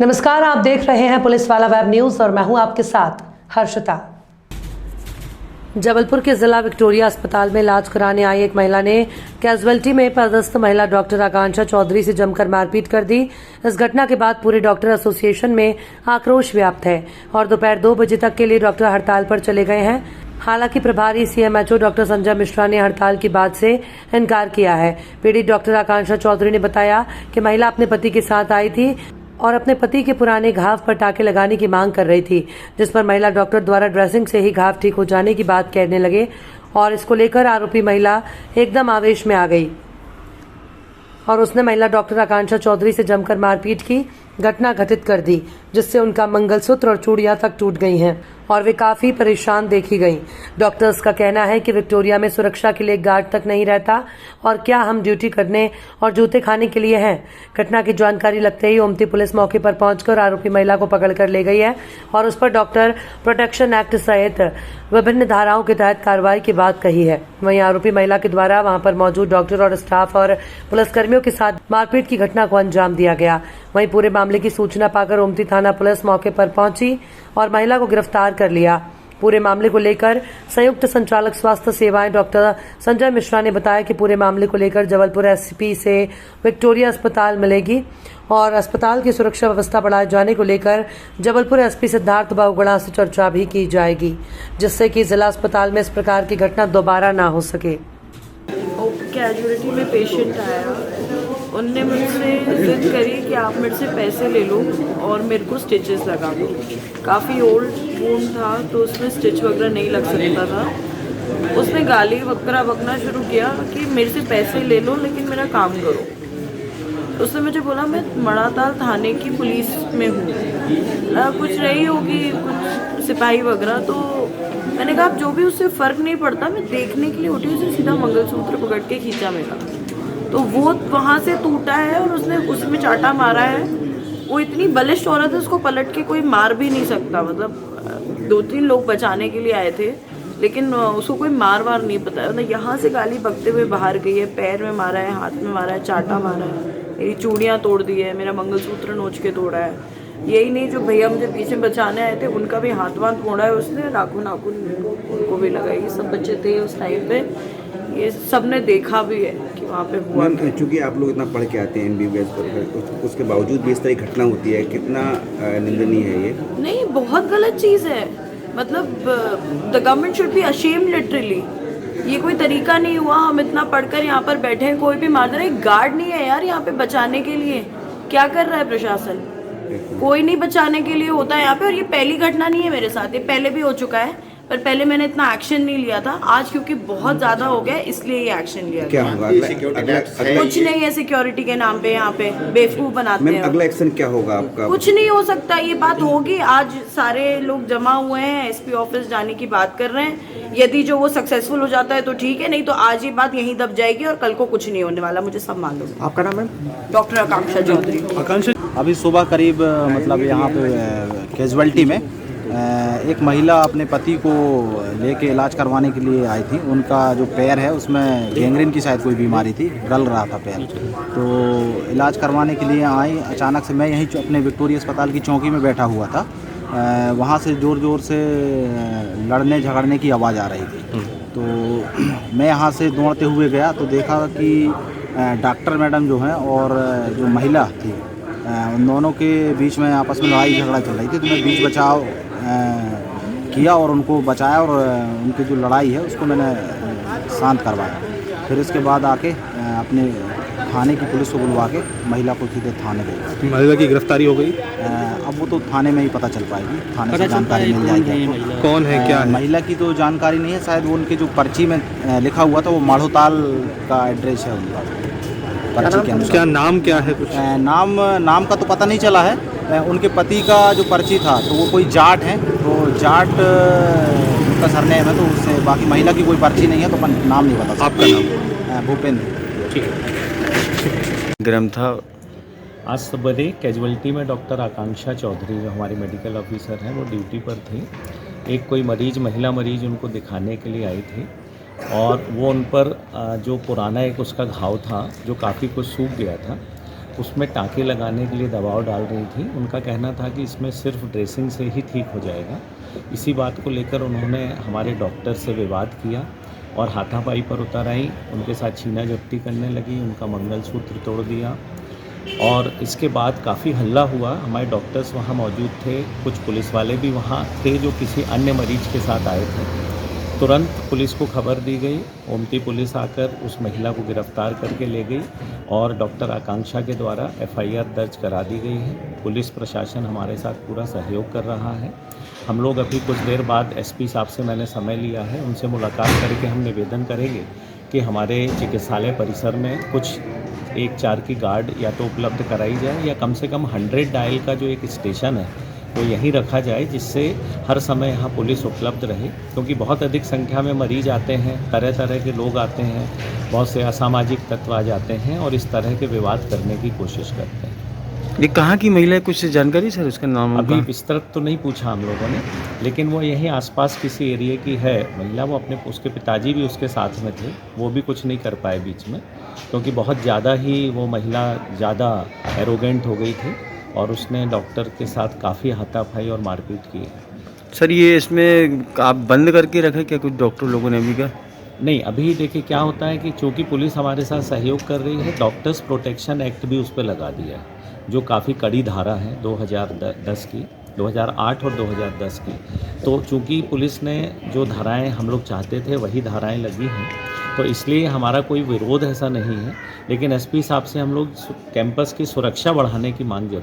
नमस्कार, आप देख रहे हैं पुलिस वाला वेब न्यूज और मैं हूं आपके साथ हर्षिता। जबलपुर के जिला विक्टोरिया अस्पताल में इलाज कराने आई एक महिला ने कैजुअल्टी में पदस्थ महिला डॉक्टर आकांक्षा चौधरी से जमकर मारपीट कर दी। इस घटना के बाद पूरे डॉक्टर एसोसिएशन में आक्रोश व्याप्त है और दोपहर 2 बजे तक के लिए डॉक्टर हड़ताल पर चले गए हैं। हालांकि प्रभारी सीएमएचओ डॉक्टर संजय मिश्रा ने हड़ताल की बात से इनकार किया है। पीड़ित डॉक्टर आकांक्षा चौधरी ने बताया कि महिला अपने पति के साथ आई थी और अपने पति के पुराने घाव पर टाके लगाने की मांग कर रही थी, जिस पर महिला डॉक्टर द्वारा ड्रेसिंग से ही घाव ठीक हो जाने की बात कहने लगे और इसको लेकर आरोपी महिला एकदम आवेश में आ गई और उसने महिला डॉक्टर आकांक्षा चौधरी से जमकर मारपीट की घटना घटित कर दी, जिससे उनका मंगलसूत्र और चूड़ियां तक टूट गई हैं और वे काफी परेशान देखी गईं। डॉक्टर्स का कहना है कि विक्टोरिया में सुरक्षा के लिए गार्ड तक नहीं रहता और क्या हम ड्यूटी करने और जूते खाने के लिए हैं। घटना की जानकारी लगते ही ओमती पुलिस मौके पर पहुंचकर आरोपी महिला को पकड़कर ले गई है और उस पर डॉक्टर प्रोटेक्शन एक्ट सहित विभिन्न धाराओं के तहत कार्रवाई की बात कही है। वहीं आरोपी महिला के द्वारा वहां पर मौजूद डॉक्टर और स्टाफ और पुलिसकर्मियों के साथ मारपीट की घटना को अंजाम दिया गया। वहीं पूरे मामले की सूचना पाकर ओमती थाना पुलिस मौके पर पहुंची और महिला को गिरफ्तार कर लिया। पूरे मामले को लेकर संयुक्त संचालक स्वास्थ्य सेवाएं डॉक्टर संजय मिश्रा ने बताया कि पूरे मामले को लेकर जबलपुर एसपी से विक्टोरिया अस्पताल मिलेगी और अस्पताल की सुरक्षा व्यवस्था बढ़ाए जाने को लेकर जबलपुर एसपी सिद्धार्थ बहुगुणा से चर्चा भी की जाएगी, जिससे कि जिला अस्पताल में इस प्रकार की घटना दोबारा ना हो सके। कैजुअलिटी में पेशेंट आया, उनने मुझसे जिद करी कि आप मेरे से पैसे ले लो और मेरे को स्टिचेस लगा दो। काफ़ी ओल्ड वूंड था तो उसमें स्टिच वगैरह नहीं लग सकता था। उसने गाली वगैरह बकना शुरू किया कि मेरे से पैसे ले लो लेकिन मेरा काम करो। उसने मुझे बोला मैं मड़ाताल थाने की पुलिस में हूँ, कुछ रही होगी कुछ सिपाही वगैरह। तो मैंने कहा जो भी उससे फ़र्क नहीं पड़ता, मैं देखने के लिए उठी, उसे सीधा मंगलसूत्र पकड़ के खींचा मेरा, तो वो वहाँ से टूटा है और उसने उसमें चाटा मारा है। वो इतनी बलिष्ठ औरत है, उसको पलट के कोई मार भी नहीं सकता। मतलब 2-3 लोग बचाने के लिए आए थे लेकिन उसको कोई मार वार नहीं पता है। मतलब यहाँ से गाली बकते हुए बाहर गई है, पैर में मारा है, हाथ में मारा है, चाटा मारा है, मेरी चूड़ियाँ तोड़ दी है, मेरा मंगलसूत्र नोच के तोड़ा है। यही नहीं, जो भैया मुझे पीछे बचाने आए थे उनका भी हाथ वाथ मोड़ा है उसने, नाखून उनको भी लगाई। सब बच्चे थे उस टाइम पे, ये सब ने देखा भी है कि वहाँ पे हुआ। चूँकि आप लोग इतना पढ़ के आते हैं MBBS पर, उसके बावजूद भी इस तरह घटना होती है, कितना निंदनीय है ये? नहीं, बहुत गलत चीज़ है। मतलब the government should be ashamed literally. ये कोई तरीका नहीं हुआ, हम इतना पढ़कर यहाँ पर बैठे हैं, कोई भी मार दे रहा है। गार्ड नहीं है यार यहाँ पे बचाने के लिए। क्या कर रहा है प्रशासन? कोई नहीं बचाने के लिए होता है यहाँ पे। और ये पहली घटना नहीं है मेरे साथ, ये पहले भी हो चुका है, पर पहले मैंने इतना एक्शन नहीं लिया था। आज क्योंकि बहुत ज्यादा हो गया इसलिए ये एक्शन लिया। क्या होगा कुछ नहीं है, सिक्योरिटी के नाम पे यहाँ पे बेवकूफ बनाते हैं। अगला एक्शन क्या होगा आपका? कुछ नहीं हो सकता, ये बात होगी। आज सारे लोग जमा हुए हैं, एसपी ऑफिस जाने की बात कर रहे हैं। यदि जो वो सक्सेसफुल हो जाता है तो ठीक है, नहीं तो आज ये बात यहीं दब जाएगी और कल को कुछ नहीं होने वाला, मुझे सब मालूम है। आपका नाम है? डॉक्टर आकांक्षा चौधरी। अभी सुबह करीब मतलब यहाँ पे कैजुअल्टी में एक महिला अपने पति को लेके इलाज करवाने के लिए आई थी। उनका जो पैर है उसमें गैंग्रीन की शायद कोई बीमारी थी, गल रहा था पैर, तो इलाज करवाने के लिए आई। अचानक से मैं यहीं अपने विक्टोरिया अस्पताल की चौकी में बैठा हुआ था, वहाँ से ज़ोर ज़ोर से लड़ने झगड़ने की आवाज़ आ रही थी। तो मैं यहाँ से दौड़ते हुए गया तो देखा कि डॉक्टर मैडम जो हैं और जो महिला थी, उन दोनों के बीच में आपस में लड़ाई झगड़ा चल रही थी। तो मैं बीच बचाव किया और उनको बचाया और उनकी जो लड़ाई है उसको मैंने शांत करवाया। फिर इसके बाद आके अपने थाने की पुलिस को बुलवा के महिला को सीधे थाने गई। महिला की गिरफ्तारी हो गई? अब वो तो थाने में ही पता चल पाएगी, थाने से जानकारी मिल जाएगी कौन है क्या है। महिला की तो जानकारी नहीं है, शायद वो उनके जो पर्ची में लिखा हुआ था वो माढ़ोताल का एड्रेस है उनका। क्या नाम क्या है? कुछ नाम का तो पता नहीं चला है। उनके पति का जो पर्ची था तो वो कोई जाट है, तो जाट उनका सरनेम है, तो उससे बाकी महिला की कोई पर्ची नहीं है तो नाम नहीं पता। आपका नाम? भूपेंद्र। ठीक है। ग्राम था आज सवेरे कैजुअल्टी में डॉक्टर आकांक्षा चौधरी जो हमारे मेडिकल ऑफिसर हैं वो ड्यूटी पर थी। एक कोई मरीज, महिला मरीज उनको दिखाने के लिए आई थी और वो उन पर जो पुराना एक उसका घाव था जो काफ़ी कुछ सूख गया था, उसमें टाँके लगाने के लिए दबाव डाल रही थी। उनका कहना था कि इसमें सिर्फ ड्रेसिंग से ही ठीक हो जाएगा। इसी बात को लेकर उन्होंने हमारे डॉक्टर से विवाद किया और हाथापाई पर उतर आई। उनके साथ छीना झपटी करने लगी, उनका मंगलसूत्र तोड़ दिया और इसके बाद काफ़ी हल्ला हुआ। हमारे डॉक्टर्स वहाँ मौजूद थे, कुछ पुलिस वाले भी वहाँ थे जो किसी अन्य मरीज के साथ आए थे। तुरंत पुलिस को खबर दी गई। ओमती पुलिस आकर उस महिला को गिरफ्तार करके ले गई और डॉक्टर आकांक्षा के द्वारा FIR दर्ज करा दी गई है। पुलिस प्रशासन हमारे साथ पूरा सहयोग कर रहा है। हम लोग अभी कुछ देर बाद SP साहब से मैंने समय लिया है, उनसे मुलाकात करके हम निवेदन करेंगे कि हमारे चिकित्सालय परिसर में कुछ 1-4 की गार्ड या तो उपलब्ध कराई जाए या कम से कम 100 डायल का जो एक स्टेशन है वो यहीं रखा जाए, जिससे हर समय यहाँ पुलिस उपलब्ध रहे, क्योंकि बहुत अधिक संख्या में मरीज आते हैं, तरह तरह के लोग आते हैं, बहुत से असामाजिक तत्व आ जाते हैं और इस तरह के विवाद करने की कोशिश करते हैं। ये कहाँ की महिला है, कुछ जानकारी सर उसका नाम? अभी विस्तृत तो नहीं पूछा हम लोगों ने, लेकिन वो यहीं आसपास किसी एरिया की है महिला। वो उसके पिताजी भी उसके साथ में थे, वो भी कुछ नहीं कर पाए बीच में, क्योंकि बहुत ज़्यादा ही वो महिला ज़्यादा एरोगेंट हो गई थी और उसने डॉक्टर के साथ काफ़ी हाथापाई और मारपीट की है। सर ये इसमें आप बंद करके रखे क्या, कुछ डॉक्टर लोगों ने अभी का? नहीं, अभी देखिए क्या होता है कि चूँकि पुलिस हमारे साथ सहयोग कर रही है, डॉक्टर्स प्रोटेक्शन एक्ट भी उस पर लगा दिया है, जो काफ़ी कड़ी धारा है 2010 की, 2008 और 2010 की। तो चूँकि पुलिस ने जो धाराएं हम लोग चाहते थे वही धाराएं लगी हैं, तो इसलिए हमारा कोई विरोध ऐसा नहीं है। लेकिन SP साहब से हम लोग कैंपस की सुरक्षा बढ़ाने की मांग